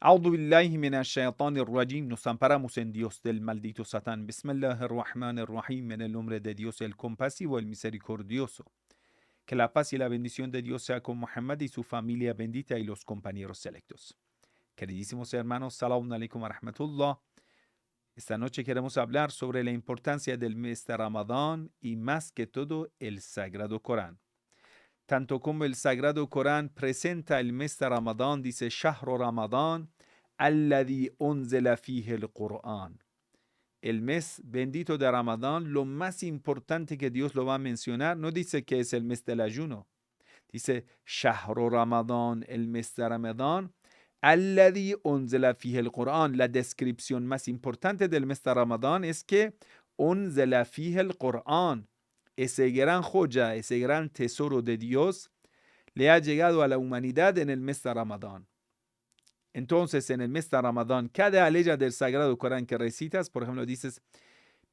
A'udhu billahi minash-shaytanir rajim. Nos amparamos en Dios del maldito Satán. Bismillahir-Rahmanir-Rahim. En el nombre de Dios, el compasivo, el misericordioso. Que la paz y la bendición de Dios sea con Muhammad y su familia bendita y los compañeros selectos. Queridísimos hermanos, salamun alaikum wa rahmatullah. Esta noche queremos hablar sobre la importancia del mes de Ramadán y más que todo el Sagrado Corán. Tanto como el Sagrado Corán presenta el mes de Ramadán, dice Shahru Ramadán, alladhi unzila fihi el-Qur'an. El mes bendito de Ramadán, lo más importante que Dios lo va a mencionar, no dice que es el mes del ayuno. Dice Shahru Ramadán, el mes de Ramadán, alladhi unzila fihi el-Qur'an. La descripción más importante del mes de Ramadán es que unzila fihi el-Qur'an. Ese gran joya, ese gran tesoro de Dios le ha llegado a la humanidad en el mes de Ramadán. Entonces, en el mes de Ramadán, cada aleya del Sagrado Corán que recitas, por ejemplo, dices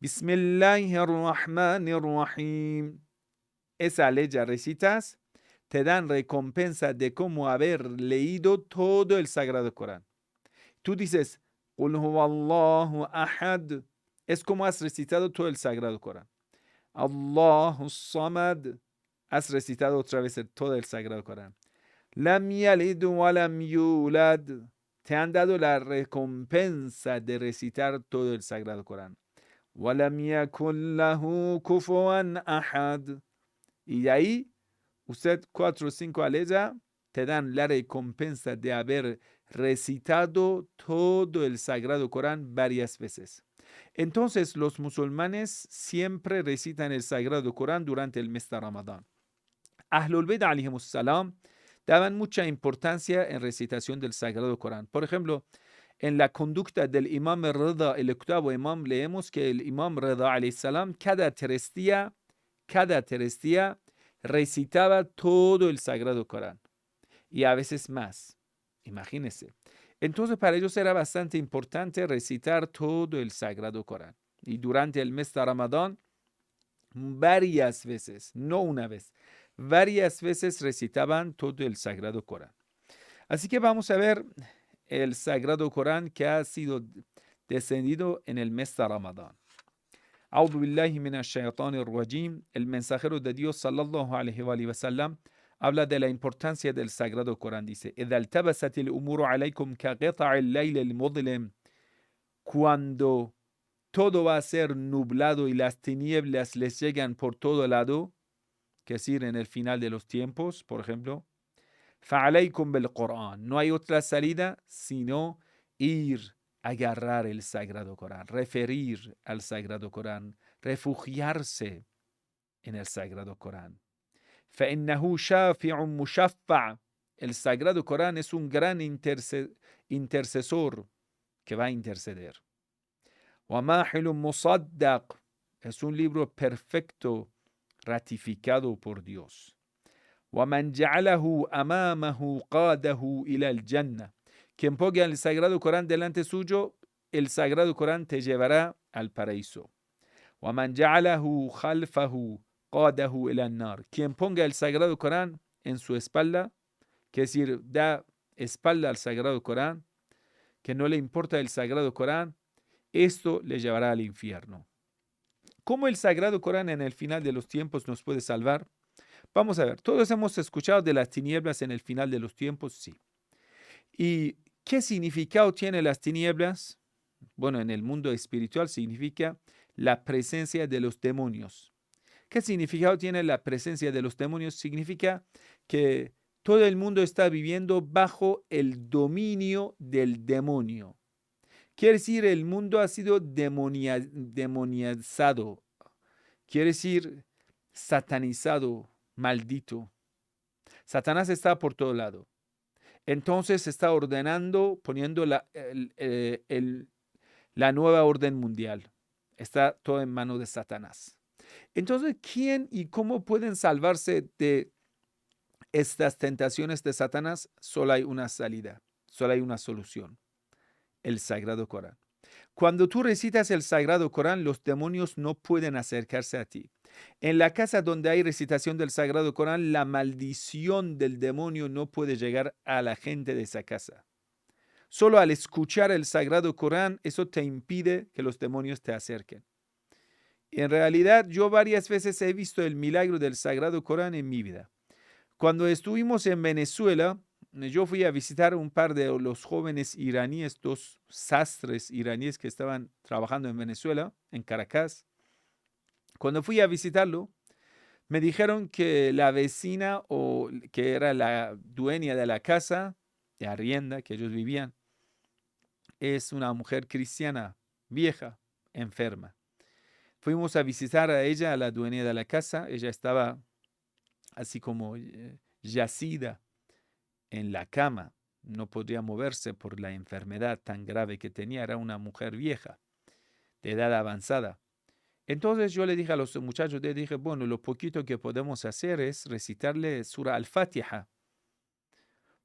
Bismillahirrahmanirrahim. Esa aleya recitas, te dan recompensa de cómo haber leído todo el Sagrado Corán. Tú dices Qul huwallahu ahad. Es como has recitado todo el Sagrado Corán. Allahu Samad. Has recitado otra vez todo el Sagrado Corán. Lam yalid wa lam yulad. Te han dado la recompensa de recitar todo el Sagrado Corán. Wa lam yakun lahu kufuwan ahad. Y de ahí, usted 4 o 5 aleya te dan la recompensa de haber recitado todo el Sagrado Corán varias veces. Entonces, los musulmanes siempre recitan el Sagrado Corán durante el mes de Ramadán. Ahlul Bida alayhimus salam daban mucha importancia en recitación del Sagrado Corán. Por ejemplo, en la conducta del Imam Rida, el octavo Imam, leemos que el Imam Rida alayhi salam cada tres días recitaba todo el Sagrado Corán. Y a veces más. Imagínense. Entonces para ellos era bastante importante recitar todo el Sagrado Corán. Y durante el mes de Ramadán, varias veces, no una vez, varias veces recitaban todo el Sagrado Corán. Así que vamos a ver el Sagrado Corán que ha sido descendido en el mes de Ramadán. A'udhu billahi minash-shaytanir rajim. El mensajero de Dios sallallahu alaihi wa sallam habla de la importancia del Sagrado Corán. Dice: "Idha altabasat al-umuru alaykum ka qita'i al-layl al-mudlim." Cuando todo va a ser nublado y las tinieblas les llegan por todo lado, que es decir, en el final de los tiempos, por ejemplo, فَعَلَيْكُمْ بِالْقُرْآن. No hay otra salida sino ir, agarrar el Sagrado Corán, referir al Sagrado Corán, refugiarse en el Sagrado Corán. فَإِنَّهُ شَافِعٌ مُشَفَّعٌ. El Sagrado Corán es un gran intercesor que va a interceder. وَمَاحِلٌ مُصَدَّقٌ. Es un libro perfecto, ratificado por Dios. وَمَنْ جَعَلَهُ أَمَامَهُ قَادَهُ إِلَى الْجَنَّةِ. Quien ponga el Sagrado Corán delante suyo, el Sagrado Corán te llevará al paraíso. وَمَنْ جَعَلَهُ خَلْفَهُ قَادَهُ إِلَى النَّارِ. Quien ponga el Sagrado Corán en su espalda, que es decir, da espalda al Sagrado Corán, que no le importa el Sagrado Corán, esto le llevará al infierno. ¿Cómo el Sagrado Corán en el final de los tiempos nos puede salvar? Vamos a ver, todos hemos escuchado de las tinieblas en el final de los tiempos, sí. ¿Y qué significado tienen las tinieblas? Bueno, en el mundo espiritual significa la presencia de los demonios. ¿Qué significado tiene la presencia de los demonios? Significa que todo el mundo está viviendo bajo el dominio del demonio. Quiere decir, el mundo ha sido demoniazado. Quiere decir, satanizado, maldito. Satanás está por todo lado. Entonces está ordenando, poniendo la nueva orden mundial. Está todo en manos de Satanás. Entonces, ¿quién y cómo pueden salvarse de estas tentaciones de Satanás? Solo hay una salida, solo hay una solución: el Sagrado Corán. Cuando tú recitas el Sagrado Corán, los demonios no pueden acercarse a ti. En la casa donde hay recitación del Sagrado Corán, la maldición del demonio no puede llegar a la gente de esa casa. Solo al escuchar el Sagrado Corán, eso te impide que los demonios te acerquen. Y en realidad, yo varias veces he visto el milagro del Sagrado Corán en mi vida. Cuando estuvimos en Venezuela, yo fui a visitar un par de los jóvenes iraníes, dos sastres iraníes que estaban trabajando en Venezuela, en Caracas. Cuando fui a visitarlo, me dijeron que la vecina o que era la dueña de la casa de arrienda que ellos vivían es una mujer cristiana vieja, enferma. Fuimos a visitar a ella, a la dueña de la casa. Ella estaba así como yacida en la cama. No podía moverse por la enfermedad tan grave que tenía. Era una mujer vieja, de edad avanzada. Entonces yo le dije a los muchachos, le dije, bueno, lo poquito que podemos hacer es recitarle Sura al-Fatiha.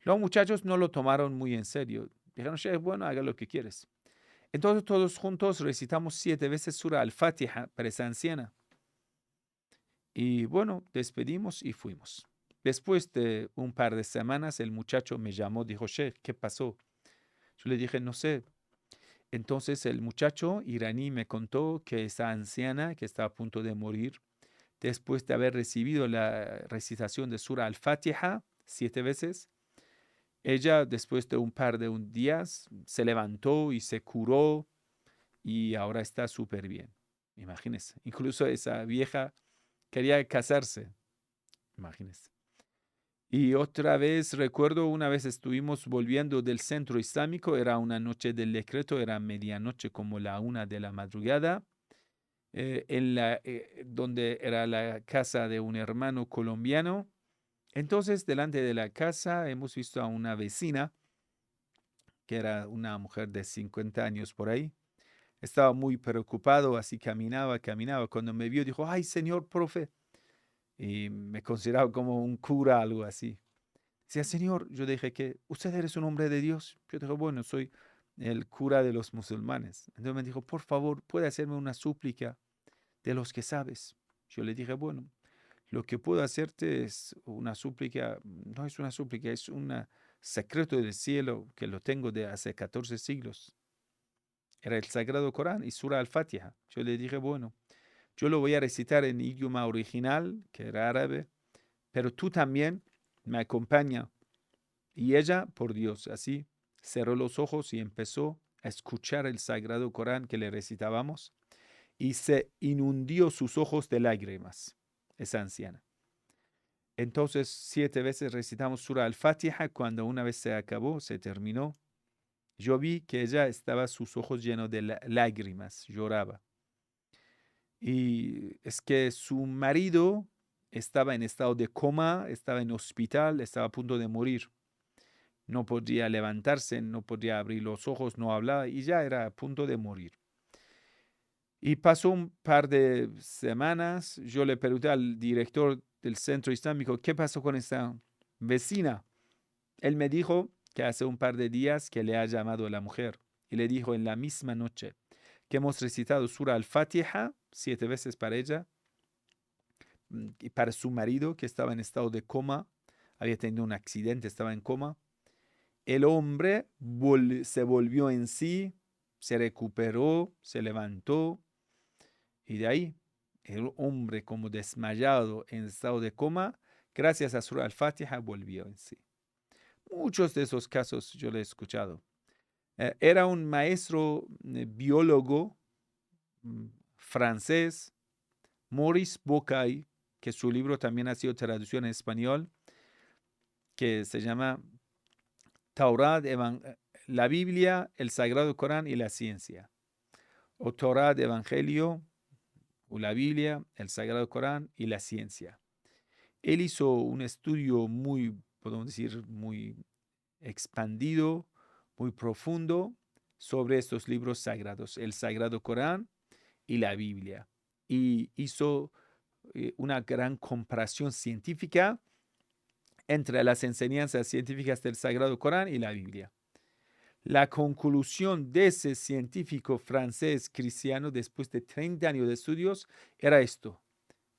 Los muchachos no lo tomaron muy en serio. Dijeron, Sheikh, bueno, haga lo que quieres. Entonces todos juntos recitamos 7 veces Sura al-Fatiha para esa anciana. Y bueno, despedimos y fuimos. Después de un par de semanas, el muchacho me llamó, dijo, Sheikh, ¿qué pasó? Yo le dije, no sé. Entonces el muchacho iraní me contó que esa anciana que estaba a punto de morir, después de haber recibido la recitación de Sura al-Fatiha 7 veces, ella después de un par de días se levantó y se curó y ahora está súper bien. Imagínense. Incluso esa vieja quería casarse. Imagínense. Y otra vez recuerdo, una vez estuvimos volviendo del centro islámico, era una noche del decreto, era medianoche como la 1 de la madrugada, donde era la casa de un hermano colombiano. Entonces, delante de la casa hemos visto a una vecina, que era una mujer de 50 años por ahí. Estaba muy preocupado, así caminaba, caminaba. Cuando me vio, dijo, ay, señor profe. Y me consideraba como un cura, algo así. Decía, señor, yo dije que usted eres un hombre de Dios. Yo dije, bueno, soy el cura de los musulmanes. Entonces me dijo, por favor, ¿puede hacerme una súplica de los que sabes? Yo le dije, bueno, lo que puedo hacerte es una súplica, no es una súplica, es un secreto del cielo que lo tengo de hace 14 siglos. Era el Sagrado Corán y Sura al-Fatiha. Yo le dije, bueno, yo lo voy a recitar en idioma original, que era árabe, pero tú también me acompaña. Y ella, por Dios, así cerró los ojos y empezó a escuchar el Sagrado Corán que le recitábamos y se inundió sus ojos de lágrimas, esa anciana. Entonces 7 veces recitamos Sura al-Fatiha. Cuando una vez se acabó, se terminó, yo vi que ella estaba sus ojos llenos de lágrimas, lloraba. Y es que su marido estaba en estado de coma, estaba en hospital, estaba a punto de morir. No podía levantarse, no podía abrir los ojos, no hablaba y ya era a punto de morir. Y pasó un par de semanas, yo le pregunté al director del centro islámico, ¿qué pasó con esta vecina? Él me dijo que hace un par de días que le ha llamado a la mujer y le dijo en la misma noche que hemos recitado Sura al-Fatiha 7 veces para ella y para su marido que estaba en estado de coma, había tenido un accidente, estaba en coma. El hombre se volvió en sí, se recuperó, se levantó y de ahí el hombre como desmayado en estado de coma, gracias a Surah al-Fatiha volvió en sí. Muchos de esos casos yo lo he escuchado. Era un maestro biólogo francés, Maurice Bucaille, que su libro también ha sido traducido en español, que se llama Torah, la Biblia, el Sagrado Corán y la ciencia. O Torah, Evangelio, o la Biblia, el Sagrado Corán y la ciencia. Él hizo un estudio muy, podemos decir, muy expandido, muy profundo sobre estos libros sagrados, el Sagrado Corán y la Biblia. Y hizo una gran comparación científica entre las enseñanzas científicas del Sagrado Corán y la Biblia. La conclusión de ese científico francés cristiano después de 30 años de estudios era esto.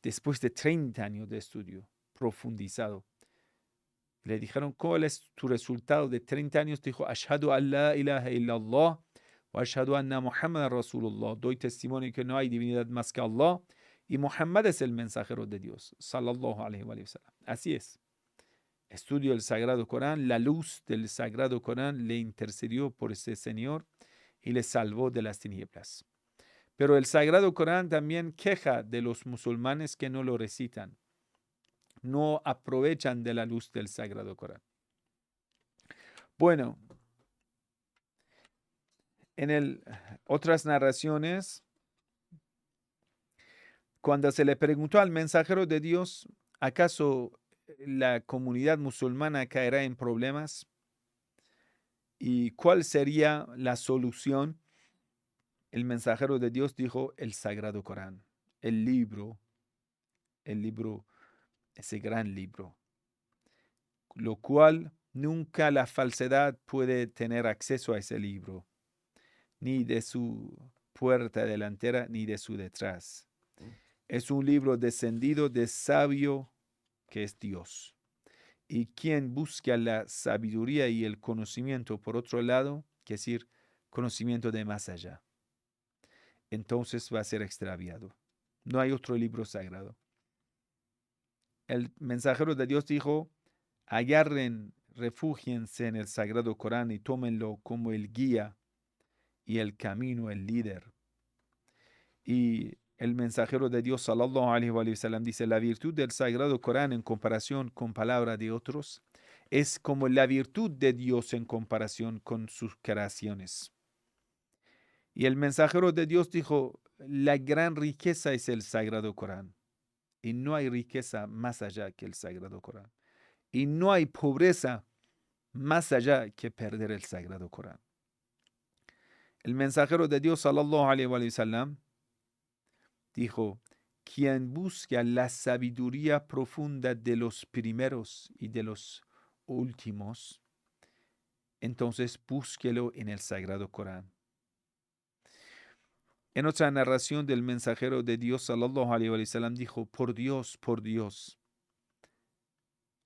Después de 30 años de estudio profundizado, Le dijeron, ¿cuál es tu resultado de 30 años? Dijo, Ashhadu an la ilaha illallah wa ashhadu anna Muhammad Rasulullah. Doy testimonio que no hay divinidad más que Allah y Muhammad es el mensajero de Dios. Sallallahu alaihi wa sallam. Así es. Estudio el Sagrado Corán, la luz del Sagrado Corán le intercedió por ese Señor y le salvó de las tinieblas. Pero el Sagrado Corán también queja de los musulmanes que no lo recitan, no aprovechan de la luz del Sagrado Corán. Bueno, en otras narraciones, cuando se le preguntó al mensajero de Dios, ¿acaso la comunidad musulmana caerá en problemas? ¿Y cuál sería la solución? El mensajero de Dios dijo el Sagrado Corán, el libro, ese gran libro, lo cual nunca la falsedad puede tener acceso a ese libro, ni de su puerta delantera, ni de su detrás. Es un libro descendido de sabio que es Dios. Y quien busca la sabiduría y el conocimiento por otro lado, que es decir, conocimiento de más allá, entonces va a ser extraviado. No hay otro libro sagrado. El mensajero de Dios dijo, agarren, refúgiense en el Sagrado Corán y tómenlo como el guía y el camino, el líder. Y el mensajero de Dios, sallallahu alaihi wa sallam, dice, la virtud del Sagrado Corán en comparación con palabras de otros es como la virtud de Dios en comparación con sus creaciones. Y el mensajero de Dios dijo, la gran riqueza es el Sagrado Corán. Y no hay riqueza más allá que el Sagrado Corán. Y no hay pobreza más allá que perder el Sagrado Corán. El mensajero de Dios, sallallahu alaihi wa sallam, dijo, quien busca la sabiduría profunda de los primeros y de los últimos, entonces búsquelo en el Sagrado Corán. En otra narración del mensajero de Dios, sallallahu alaihi wa sallam, dijo, por Dios,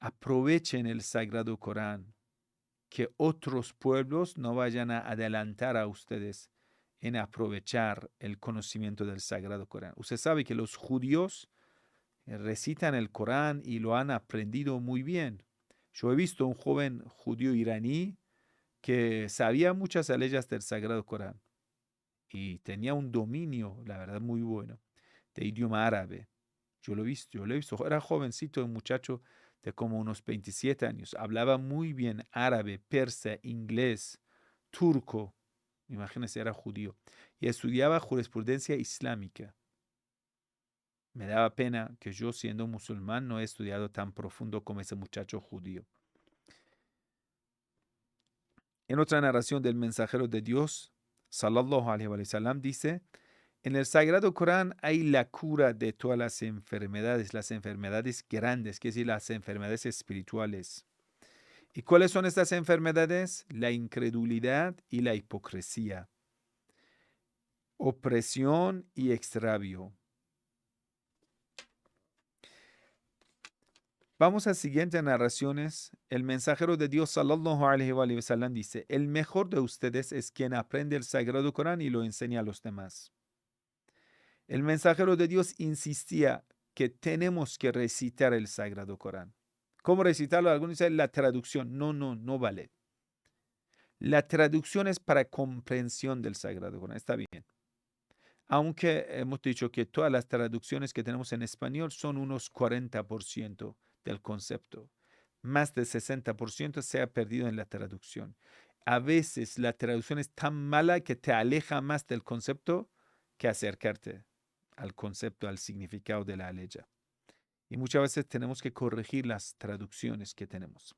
aprovechen el Sagrado Corán, que otros pueblos no vayan a adelantar a ustedes en aprovechar el conocimiento del Sagrado Corán. Usted sabe que los judíos recitan el Corán y lo han aprendido muy bien. Yo he visto un joven judío iraní que sabía muchas leyes del Sagrado Corán y tenía un dominio, la verdad, muy bueno, de idioma árabe. Yo lo he visto. Era jovencito, un muchacho de como unos 27 años. Hablaba muy bien árabe, persa, inglés, turco. Imagínense, era judío. Y estudiaba jurisprudencia islámica. Me daba pena que yo, siendo musulmán, no he estudiado tan profundo como ese muchacho judío. En otra narración del mensajero de Dios, sallallahu alaihi wa sallam, dice, en el Sagrado Corán hay la cura de todas las enfermedades grandes, que es decir, las enfermedades espirituales. ¿Y cuáles son estas enfermedades? La incredulidad y la hipocresía, opresión y extravío. Vamos a siguientes narraciones. El mensajero de Dios, sallallahu alaihi wa sallam, dice, el mejor de ustedes es quien aprende el Sagrado Corán y lo enseña a los demás. El mensajero de Dios insistía que tenemos que recitar el Sagrado Corán. ¿Cómo recitarlo? Algunos dicen la traducción. No vale. La traducción es para comprensión del Sagrado Corán. Está bien. Aunque hemos dicho que todas las traducciones que tenemos en español son unos 40% del concepto. Más del 60% se ha perdido en la traducción. A veces la traducción es tan mala que te aleja más del concepto que acercarte al concepto, al significado de la ley. Y muchas veces tenemos que corregir las traducciones que tenemos.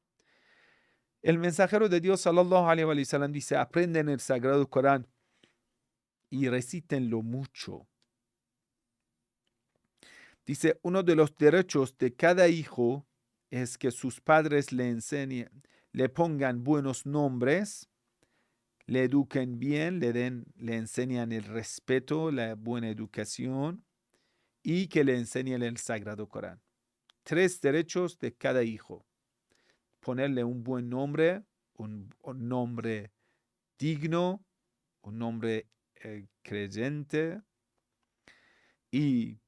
El mensajero de Dios, sallallahu alaihi wa sallam, dice, aprenden el Sagrado Corán y recítenlo mucho. Dice, uno de los derechos de cada hijo es que sus padres le enseñen, le pongan buenos nombres, le eduquen bien, le enseñan el respeto, la buena educación y que le enseñen el Sagrado Corán. 3 derechos de cada hijo. ponerle un buen nombre, un nombre digno, un nombre creyente y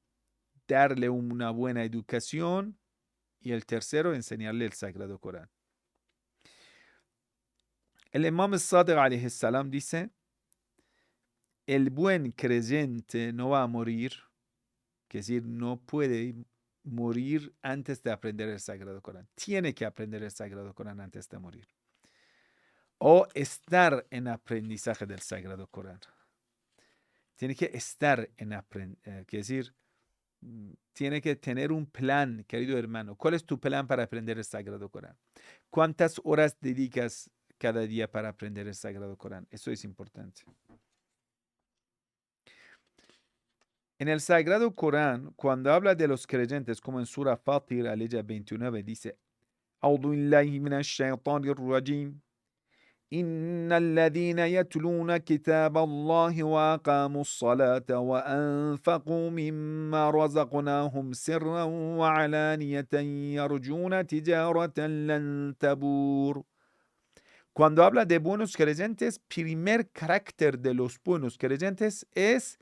darle una buena educación. Y el tercero, enseñarle el Sagrado Corán. El Imam Sadiq alayhi salam dice, el buen creyente no va a morir, que es decir, no puede morir antes de aprender el Sagrado Corán. Tiene que aprender el Sagrado Corán antes de morir. O estar en aprendizaje del Sagrado Corán. Tiene que estar en aprendizaje, que decir, tiene que tener un plan, querido hermano. ¿Cuál es tu plan para aprender el Sagrado Corán? ¿Cuántas horas dedicas cada día para aprender el Sagrado Corán? Eso es importante. En el Sagrado Corán, cuando habla de los creyentes, como en Sura Fatir, aleya 29, dice, أعوذ بالله من الشيطان الرجيم إن الذين يتلون كتاب الله وأقاموا الصلاة وأنفقوا مما رزقناهم سرا وعلانية يرجون تجارة لن تبور. Cuando habla de buenos creyentes, primer carácter de los buenos creyentes es,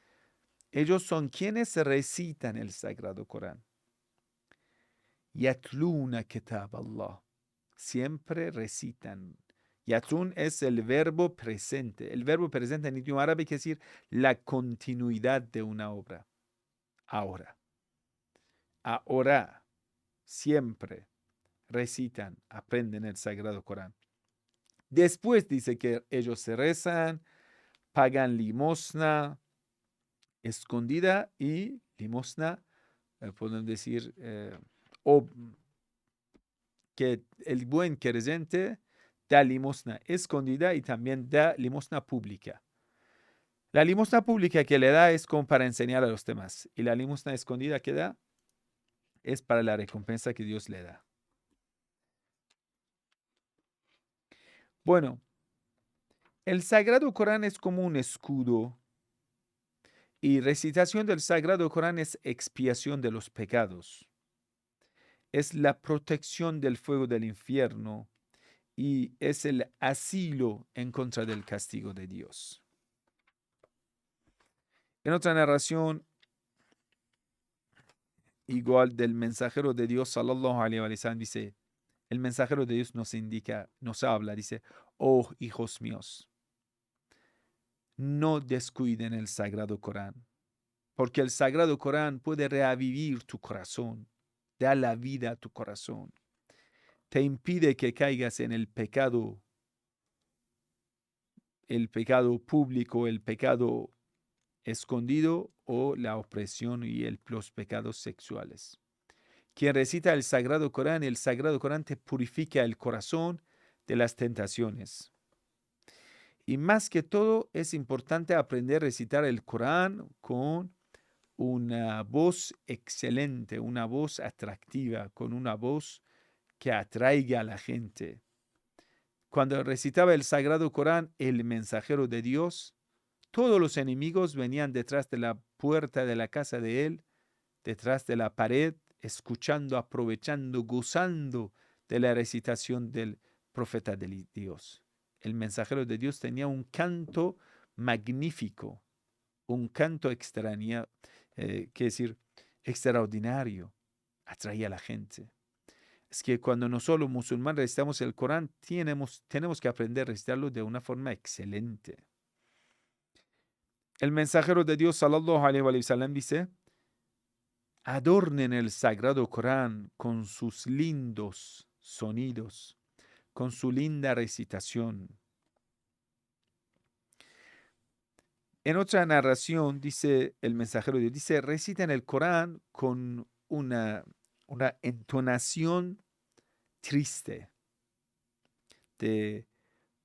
ellos son quienes recitan el Sagrado Corán. Yatluna kitab Allah. Siempre recitan. Yatlun es el verbo presente. El verbo presente en idioma árabe quiere decir la continuidad de una obra. Ahora. Ahora. Siempre recitan, aprenden el Sagrado Corán. Después dice que ellos se rezan, pagan limosna escondida y limosna, podemos decir, o que el buen creyente da limosna escondida y también da limosna pública. La limosna pública que le da es como para enseñar a los demás y la limosna escondida que da es para la recompensa que Dios le da. Bueno, el Sagrado Corán es como un escudo y recitación del Sagrado Corán es expiación de los pecados. Es la protección del fuego del infierno y es el asilo en contra del castigo de Dios. En otra narración, igual del mensajero de Dios, sallallahu alaihi wa sallam, dice, el mensajero de Dios nos indica, nos habla, dice, oh hijos míos, no descuiden el Sagrado Corán, porque el Sagrado Corán puede revivir tu corazón, da la vida a tu corazón, te impide que caigas en el pecado público, el pecado escondido o la opresión y los pecados sexuales. Quien recita el Sagrado Corán te purifica el corazón de las tentaciones. Y más que todo es importante aprender a recitar el Corán con una voz excelente, una voz atractiva, con una voz que atraiga a la gente. Cuando recitaba el Sagrado Corán, el mensajero de Dios, todos los enemigos venían detrás de la puerta de la casa de él, detrás de la pared, escuchando, aprovechando, gozando de la recitación del profeta de Dios. El mensajero de Dios tenía un canto magnífico, un canto extraordinario, atraía a la gente. Es que cuando nosotros musulmanes recitamos el Corán, tenemos que aprender a recitarlo de una forma excelente. El mensajero de Dios, sallallahu alaihi wa sallam, dice, adornen el Sagrado Corán con sus lindos sonidos, con su linda recitación. En otra narración dice el mensajero de Dios, dice, reciten el Corán con una entonación triste,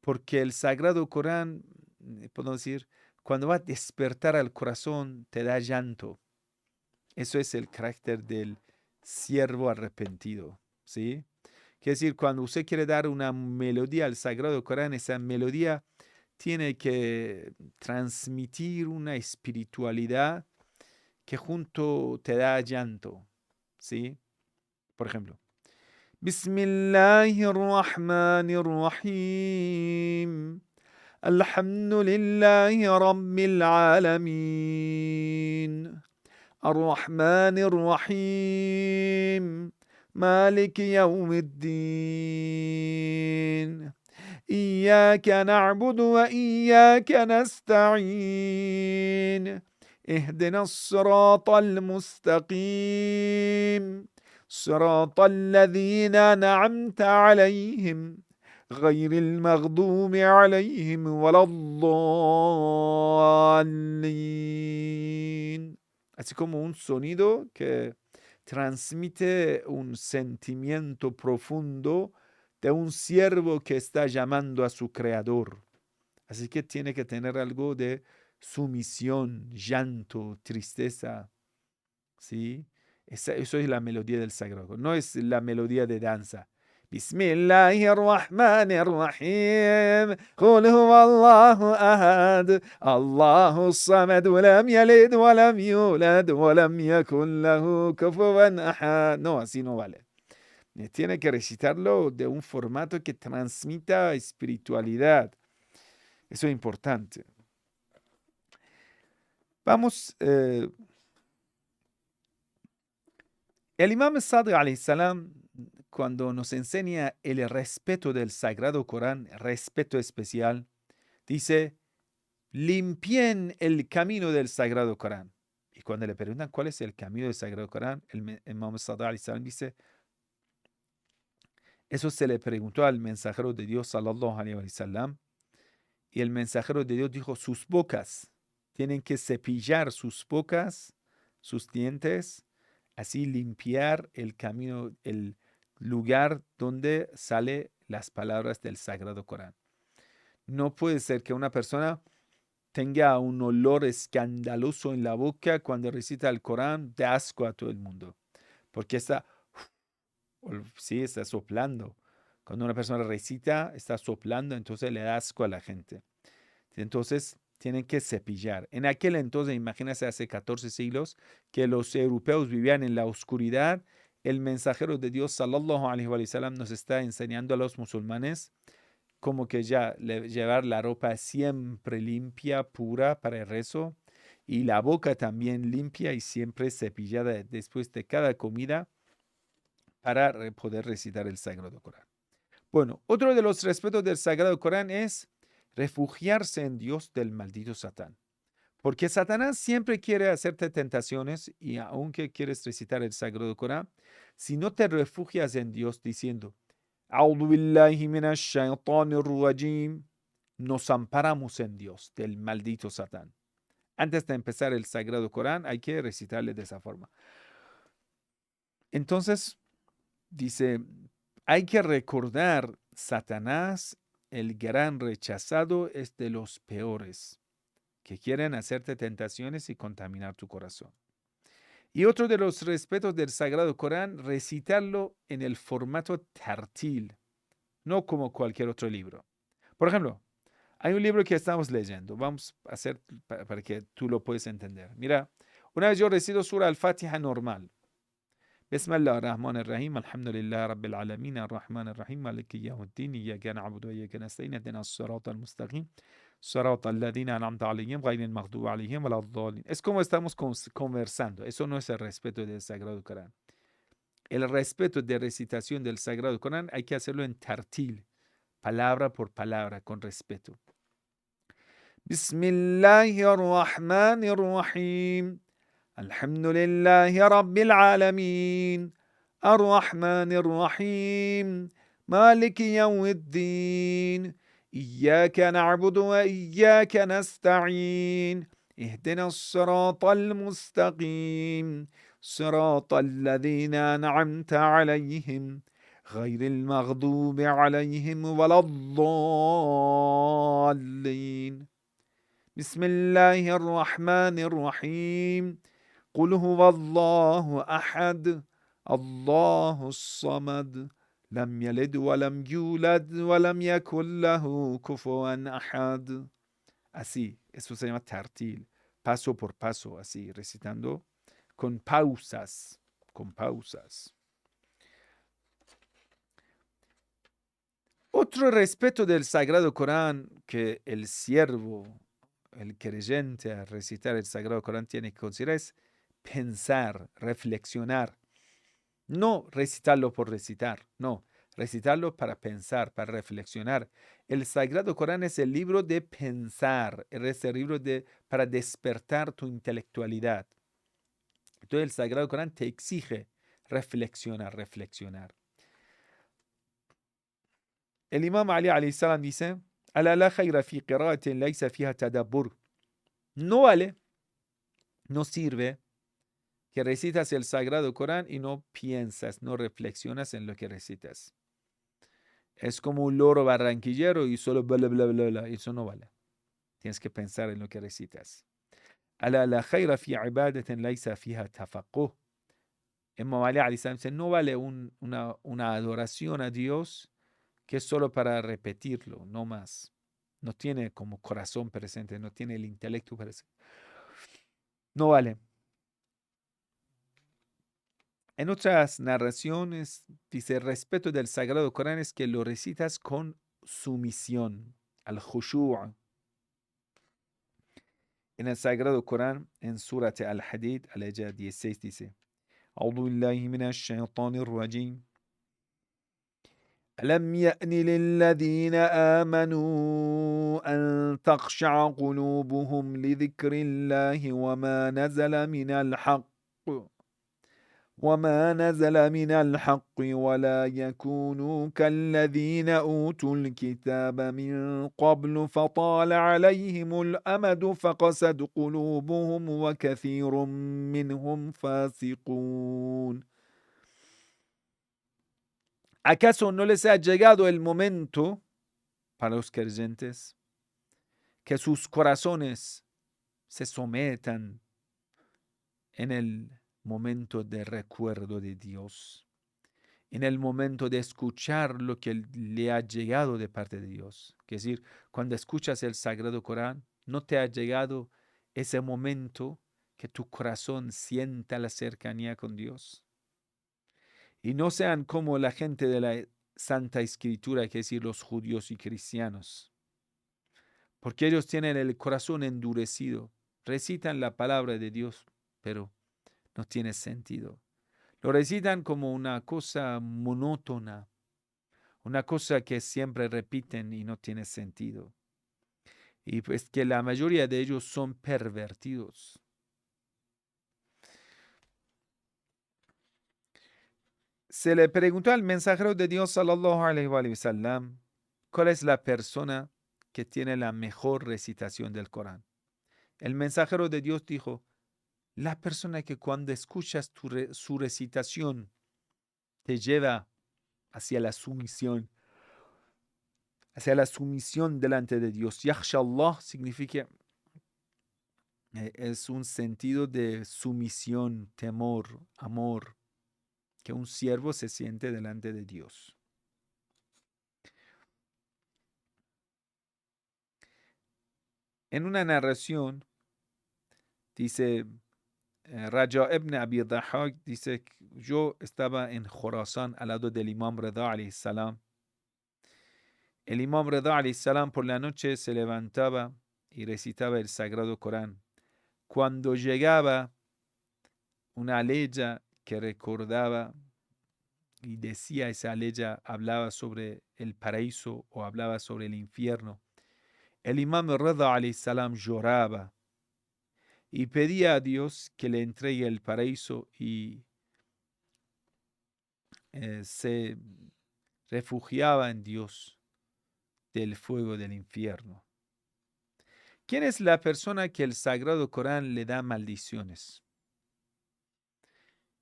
porque el Sagrado Corán, podemos decir, cuando va a despertar al corazón, te da llanto. Eso es el carácter del siervo arrepentido, ¿sí? Quiere decir, cuando usted quiere dar una melodía al Sagrado Corán, esa melodía tiene que transmitir una espiritualidad que junto te da llanto, ¿sí? Por ejemplo, Bismillahirrahmanirrahim. Alhamdulillahi Rabbil alamin. Ar-Rahmanir-Rahim. Maliki yawmiddin. إياك نعبد وإياك نستعين اهدنا الصراط المستقيم صراط الذين أنعمت عليهم غير المغضوب عليهم ولا الضالين. Así como un sonido que transmite un sentimiento profundo de un siervo que está llamando a su creador. Así que tiene que tener algo de sumisión, llanto, tristeza. ¿Sí? Eso es la melodía del sagrado. No es la melodía de danza. Bismillahirrahmanirrahim. Qul huwallahu ahad. Allahu samad. Walam yalid walam yulad. Walam yakun lahu kufuwan ahad. No, así no vale. Tiene que recitarlo de un formato que transmita espiritualidad. Eso es importante. Vamos. El Imam Sadiq alayhi salam, cuando nos enseña el respeto del Sagrado Corán, respeto especial, dice, limpien el camino del Sagrado Corán. Y cuando le preguntan cuál es el camino del Sagrado Corán, el Imam Sadiq alayhi salam dice, eso se le preguntó al mensajero de Dios, sallallahu alayhi wa sallam, y el mensajero de Dios dijo, sus bocas, tienen que cepillar sus bocas, sus dientes, así limpiar el camino, el lugar donde salen las palabras del Sagrado Corán. No puede ser que una persona tenga un olor escandaloso en la boca cuando recita el Corán, de asco a todo el mundo, porque está soplando. Cuando una persona recita, está soplando, entonces le da asco a la gente. Entonces, tienen que cepillar. En aquel entonces, imagínense, hace 14 siglos, que los europeos vivían en la oscuridad. El mensajero de Dios, sallallahu alaihi wa sallam, nos está enseñando a los musulmanes como que ya llevar la ropa siempre limpia, pura para el rezo, y la boca también limpia y siempre cepillada después de cada comida para poder recitar el Sagrado Corán. Bueno, otro de los respetos del Sagrado Corán es refugiarse en Dios del maldito Satán. Porque Satanás siempre quiere hacerte tentaciones y aunque quieres recitar el Sagrado Corán, si no te refugias en Dios diciendo, "A'udhu billahi minash shaitanir rajim", nos amparamos en Dios del maldito Satán. Antes de empezar el Sagrado Corán hay que recitarle de esa forma. Entonces, dice, hay que recordar, Satanás, el gran rechazado, es de los peores, que quieren hacerte tentaciones y contaminar tu corazón. Y otro de los respetos del Sagrado Corán, recitarlo en el formato tartil, no como cualquier otro libro. Por ejemplo, hay un libro que estamos leyendo, vamos a hacer para que tú lo puedas entender. Mira, una vez yo recito Sura al-Fatiha normal. بسم الله الرحمن الرحيم الحمد لله رب العالمين الرحمن الرحيم مالك يوم الدين إياك نعبد وإياك نستعين اهدنا الصراط المستقيم صراط الذين أنعمت عليهم غير المغضوب عليهم ولا الضالين. Es como estamos conversando. Eso no es el respeto del Sagrado Corán. El respeto de recitación del Sagrado Corán hay que hacerlo en tartil, palabra por palabra, con respeto. Bismillahirrahmanirrahim. الحمد لله رب العالمين الرحمن الرحيم مالك يوم الدين إياك نعبد وإياك نستعين اهدنا الصراط المستقيم صراط الذين أنعمت عليهم غير المغضوب عليهم ولا الضالين. بسم الله الرحمن الرحيم قل هو الله أحد الله الصمد لم يلد ولم يولد ولم يكن له كفوا أحد. Así, eso se llama tartil, paso por paso, así, recitando con pausas, con pausas. Otro respeto del Sagrado Corán que el siervo, el creyente al recitar el Sagrado Corán tiene que considerar es pensar, reflexionar. No recitarlo por recitar, no, recitarlo para pensar, para reflexionar. El Sagrado Corán es el libro de pensar, es el libro para despertar tu intelectualidad. Entonces el Sagrado Corán te exige reflexionar, reflexionar. El Imam Ali alayhi salam dice, "Ala la khayra fi qira'atin laysa fiha tadabbur". No vale, no sirve que recitas el Sagrado Corán y no piensas, no reflexionas en lo que recitas. Es como un loro barranquillero y solo bla, bla, bla, bla. Eso no vale. Tienes que pensar en lo que recitas. Ala la khayra fi ibadatin laysa fiha tafaqquh. Imam Ali alayhi salam dice, no vale una adoración a Dios que es solo para repetirlo, no más. No tiene como corazón presente, no tiene el intelecto presente. No vale. En otras narraciones dice, el respeto del Sagrado Corán es que lo recitas con sumisión, al khushu'. En el Sagrado Corán, en Surat Al-Hadid, aya 16 dice, أعوذ بالله من الشيطان الرجيم ألم يأن للذين آمنوا أن تخشع قلوبهم لذكر الله وما نزل من الحق ولا يكونوا كالذين أوتوا الكتاب من قبل فطال عليهم الأمد فقست قلوبهم وكثير منهم فاسقون. ¿Acaso no les ha llegado el momento para los creyentes que sus corazones se sometan en el momento de recuerdo de Dios, en el momento de escuchar lo que le ha llegado de parte de Dios? Es decir, cuando escuchas el Sagrado Corán, ¿no te ha llegado ese momento que tu corazón sienta la cercanía con Dios? Y no sean como la gente de la Santa Escritura, es decir, los judíos y cristianos, porque ellos tienen el corazón endurecido, recitan la palabra de Dios, pero no tiene sentido. Lo recitan como una cosa monótona, una cosa que siempre repiten y no tiene sentido. Y pues que la mayoría de ellos son pervertidos. Se le preguntó al mensajero de Dios, sallallahu alaihi wa sallam, ¿cuál es la persona que tiene la mejor recitación del Corán? El mensajero de Dios dijo, la persona que cuando escuchas su recitación te lleva hacia la sumisión, delante de Dios. Yakhsha Allah significa, es un sentido de sumisión, temor, amor, que un siervo se siente delante de Dios. En una narración, dice Raja ibn Abi Dhahak, dice, yo estaba en Khorasan al lado del Imam Rida alayhi salam. El Imam Rida alayhi salam por la noche se levantaba y recitaba el Sagrado Corán. Cuando llegaba una aleya que recordaba y decía esa aleya, hablaba sobre el paraíso o hablaba sobre el infierno, el Imam Rida alayhi salam lloraba y pedía a Dios que le entregue el paraíso y se refugiaba en Dios del fuego del infierno. ¿Quién es la persona que el Sagrado Corán le da maldiciones?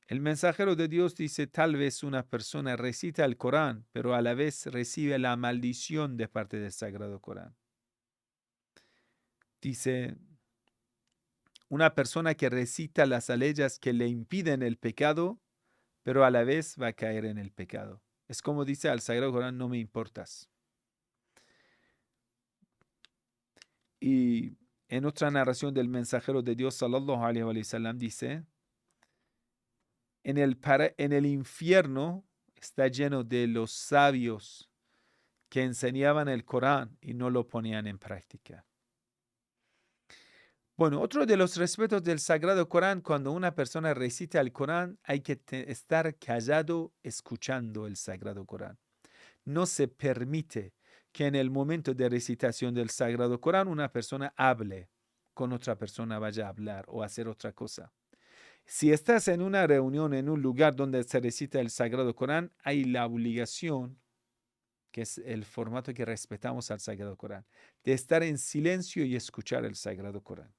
El mensajero de Dios dice, tal vez una persona recita el Corán, pero a la vez recibe la maldición de parte del Sagrado Corán. Dice, una persona que recita las aleyas que le impiden el pecado, pero a la vez va a caer en el pecado. Es como dice al Sagrado Corán, no me importas. Y en otra narración del mensajero de Dios, sallallahu alaihi wa sallam, dice, en el infierno está lleno de los sabios que enseñaban el Corán y no lo ponían en práctica. Bueno, otro de los respetos del Sagrado Corán, cuando una persona recita el Corán, hay que estar callado escuchando el Sagrado Corán. No se permite que en el momento de recitación del Sagrado Corán una persona hable con otra persona, vaya a hablar o hacer otra cosa. Si estás en una reunión, en un lugar donde se recita el Sagrado Corán, hay la obligación, que es el formato que respetamos al Sagrado Corán, de estar en silencio y escuchar el Sagrado Corán.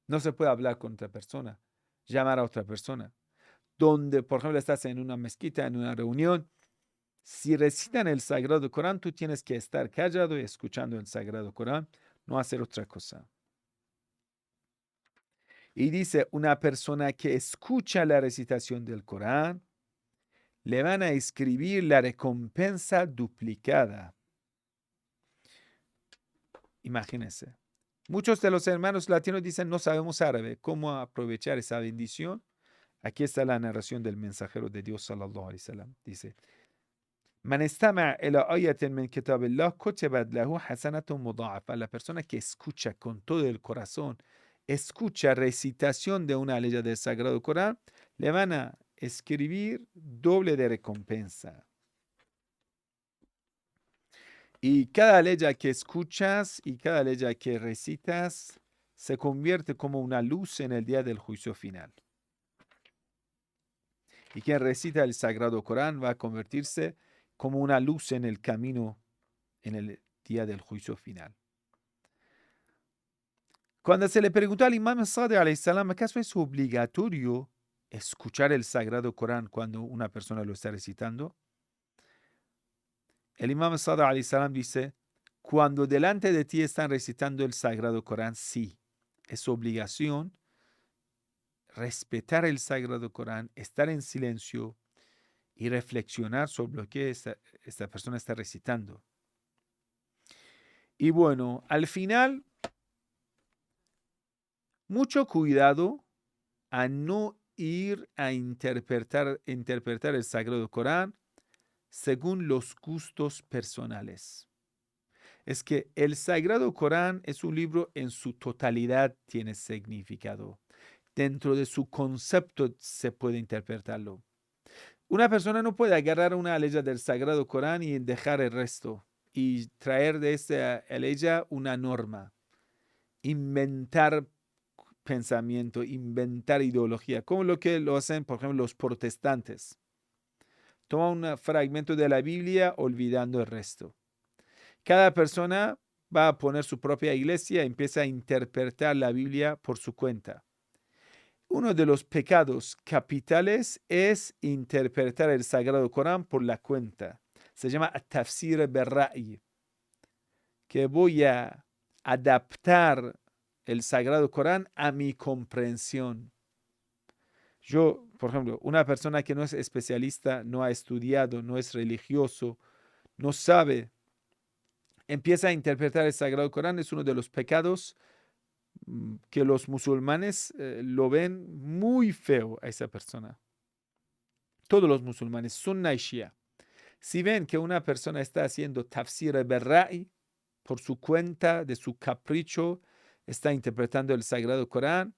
No se puede hablar con otra persona, llamar a otra persona. Donde, por ejemplo, estás en una mezquita, en una reunión, si recitan el Sagrado Corán, tú tienes que estar callado y escuchando el Sagrado Corán, no hacer otra cosa. Y dice, una persona que escucha la recitación del Corán, le van a escribir la recompensa duplicada. Imagínense. Muchos de los hermanos latinos dicen, no sabemos árabe, ¿cómo aprovechar esa bendición? Aquí está la narración del mensajero de Dios, sallallahu alaihi wasallam. Dice, Man istama' ila ayatin min kitabillah kutibat lahu hasanatun mudha'afa. La persona que escucha con todo el corazón, escucha recitación de una ley del Sagrado Corán, le van a escribir doble de recompensa. Y cada ley que escuchas y cada ley que recitas se convierte como una luz en el día del juicio final. Y quien recita el Sagrado Corán va a convertirse como una luz en el camino en el día del juicio final. Cuando se le preguntó al imam Sadiq alayhi salam, ¿acaso es obligatorio escuchar el Sagrado Corán cuando una persona lo está recitando? El imam Sadiq alayhi salam dice, cuando delante de ti están recitando el Sagrado Corán, sí, es obligación respetar el Sagrado Corán, estar en silencio y reflexionar sobre lo que esta persona está recitando. Y bueno, al final, mucho cuidado a no ir a interpretar el Sagrado Corán según los gustos personales. Es que el Sagrado Corán es un libro en su totalidad, tiene significado. Dentro de su concepto se puede interpretarlo. Una persona no puede agarrar una ley del Sagrado Corán y dejar el resto y traer de esa ley una norma, inventar pensamiento, inventar ideología, como lo que lo hacen, por ejemplo, los protestantes. Toman un fragmento de la Biblia olvidando el resto. Cada persona va a poner su propia iglesia y empieza a interpretar la Biblia por su cuenta. Uno de los pecados capitales es interpretar el Sagrado Corán por la cuenta. Se llama Tafsir bil-Ra'i, que voy a adaptar el Sagrado Corán a mi comprensión. Yo, por ejemplo, una persona que no es especialista, no ha estudiado, no es religioso, no sabe, empieza a interpretar el Sagrado Corán, es uno de los pecados que los musulmanes lo ven muy feo a esa persona. Todos los musulmanes, sunna y shia. Si ven que una persona está haciendo tafsir bil-Ra'i por su cuenta, de su capricho, está interpretando el Sagrado Corán,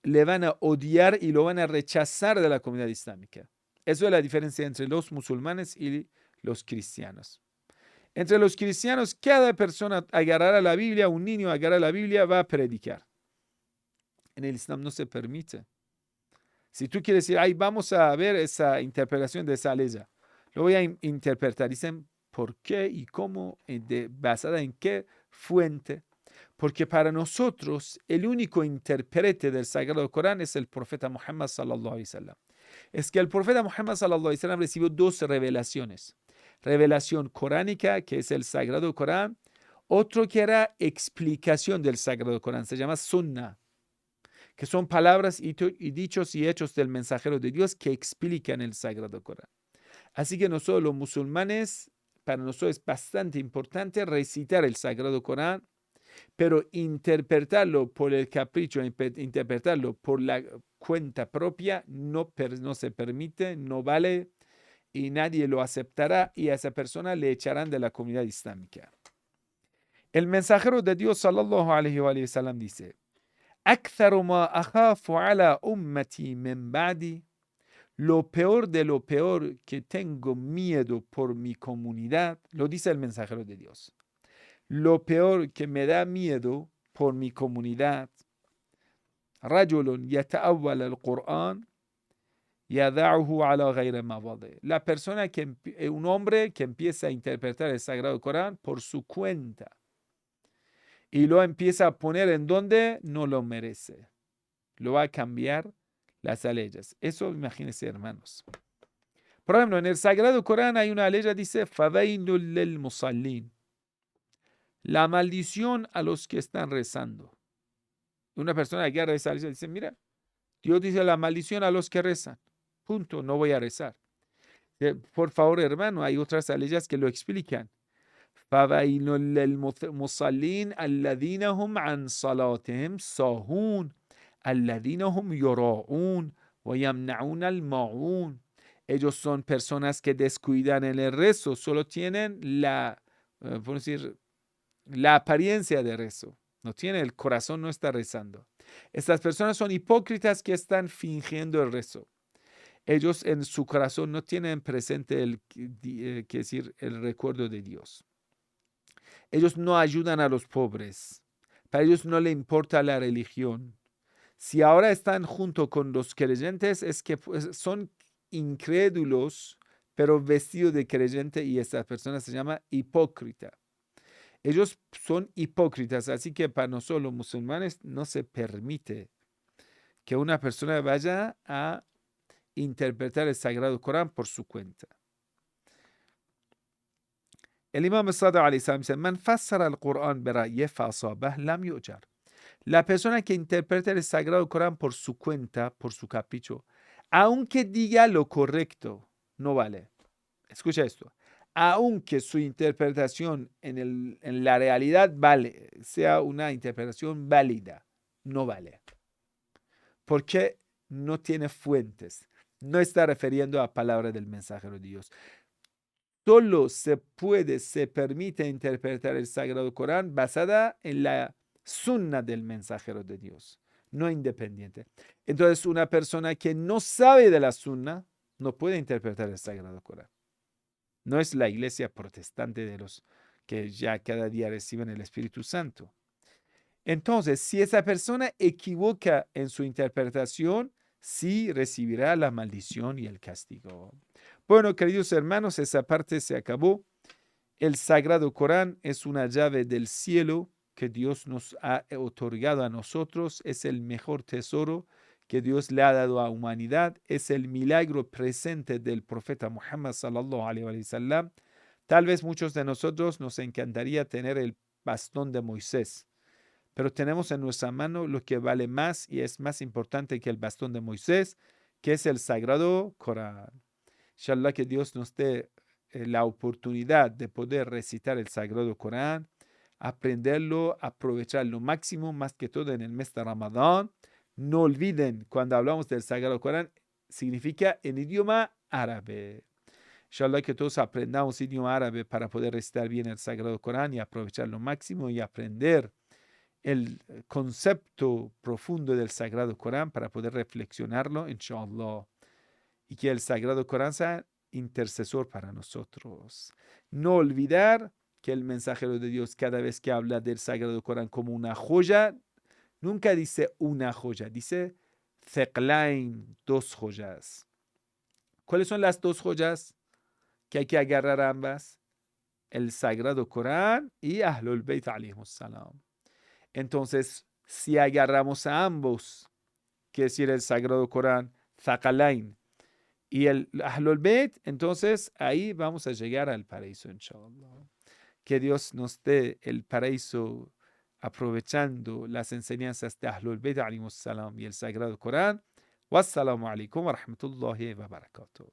le van a odiar y lo van a rechazar de la comunidad islámica. Eso es la diferencia entre los musulmanes y los cristianos. Entre los cristianos, cada persona agarrará la Biblia, un niño agarrará la Biblia, va a predicar. En el Islam no se permite. Si tú quieres decir, ay, vamos a ver esa interpretación de esa ley, lo voy a interpretar. Dicen, ¿por qué y cómo? ¿Basada en qué fuente? Porque para nosotros, el único intérprete del Sagrado Corán es el profeta Muhammad sallallahu alaihi wasallam. Es que el profeta Muhammad sallallahu alaihi wasallam recibió dos revelaciones. Revelación coránica, que es el Sagrado Corán. Otro que era explicación del Sagrado Corán, se llama Sunnah, que son palabras y dichos y hechos del mensajero de Dios que explican el Sagrado Corán. Así que nosotros los musulmanes, para nosotros es bastante importante recitar el Sagrado Corán, pero interpretarlo por el capricho, interpretarlo por la cuenta propia, no se permite, no vale, y nadie lo aceptará y a esa persona le echarán de la comunidad islámica. El mensajero de Dios sallallahu alaihi wa sallam dice: "Aktharu ma akhafu ala ummati min ba'di", lo peor de lo peor que tengo miedo por mi comunidad, lo dice el mensajero de Dios. Lo peor que me da miedo por mi comunidad, rajulun yata'awwal al-Qur'an yada'uhu ala ghayri mawadi'. La persona un hombre que empieza a interpretar el Sagrado Corán por su cuenta y lo empieza a poner en donde no lo merece. Lo va a cambiar las leyes. Eso imagínense, hermanos. Por ejemplo, en el Sagrado Corán hay una ley que dice "Fawailul lil musallin", la maldición a los que están rezando. Una persona que reza dice: mira, Dios dice la maldición a los que rezan. Punto, no voy a rezar. Por favor, hermano, hay otras leyes que lo explican. "Fawailul lil musallin alladhina hum an salatihim sahun alladhina hum yura'un wa yamna'un al-ma'un". Ellos son personas que descuidan en el rezo, solo tienen por decir, la apariencia de rezo. No tiene el corazón, no está rezando. Estas personas son hipócritas que están fingiendo el rezo. Ellos en su corazón no tienen presente el recuerdo de Dios. Ellos no ayudan a los pobres. Para ellos no le importa la religión. Si ahora están junto con los creyentes, es que son incrédulos, pero vestidos de creyente, y esta persona se llama hipócrita. Ellos son hipócritas, así que para nosotros los musulmanes no se permite que una persona vaya a interpretar el Sagrado Corán por su cuenta. El Imam Sadiq alayhi salam dice: "Man fassara al-Qur'an bira'yihi fa asabah lam yu'jar". La persona que interpreta el Sagrado Corán por su cuenta, por su capricho, aunque diga lo correcto, no vale. Escucha esto. Aunque su interpretación en la realidad sea una interpretación válida, no vale. Porque no tiene fuentes. No está refiriendo a palabra del mensajero de Dios. Solo se permite interpretar el Sagrado Corán basada en la sunna del mensajero de Dios, no independiente. Entonces, una persona que no sabe de la sunna no puede interpretar el Sagrado Corán. No es la iglesia protestante de los que ya cada día reciben el Espíritu Santo. Entonces, si esa persona equivoca en su interpretación, sí recibirá la maldición y el castigo. Bueno, queridos hermanos, esa parte se acabó. El Sagrado Corán es una llave del cielo que Dios nos ha otorgado a nosotros. Es el mejor tesoro que Dios le ha dado a la humanidad. Es el milagro presente del profeta Muhammad sallallahu alaihi wa sallam. Tal vez muchos de nosotros nos encantaría tener el bastón de Moisés, pero tenemos en nuestra mano lo que vale más y es más importante que el bastón de Moisés, que es el Sagrado Corán. Inshallah, que Dios nos dé la oportunidad de poder recitar el Sagrado Corán, aprenderlo, aprovechar lo máximo, más que todo en el mes de Ramadán. No olviden, cuando hablamos del Sagrado Corán, significa en idioma árabe. Inshallah, que todos aprendamos idioma árabe para poder recitar bien el Sagrado Corán y aprovechar lo máximo y aprender el concepto profundo del Sagrado Corán para poder reflexionarlo, inshallah. Y que el Sagrado Corán sea intercesor para nosotros. No olvidar que el mensajero de Dios, cada vez que habla del Sagrado Corán como una joya, nunca dice una joya, dice Thaqlain, 2 joyas. ¿Cuáles son las 2 joyas que hay que agarrar ambas? El Sagrado Corán y Ahlul Bayt alayhimus salam. Entonces, si agarramos a ambos, que es decir, el Sagrado Corán, Thaqlain, y el Ahlul Bayt, entonces ahí vamos a llegar al paraíso, inshallah. Que Dios nos dé el paraíso aprovechando las enseñanzas de Ahlul Bayt alayhimus salam y el Sagrado Corán. Wassalamu alaikum wa rahmatullahi wa barakatuh.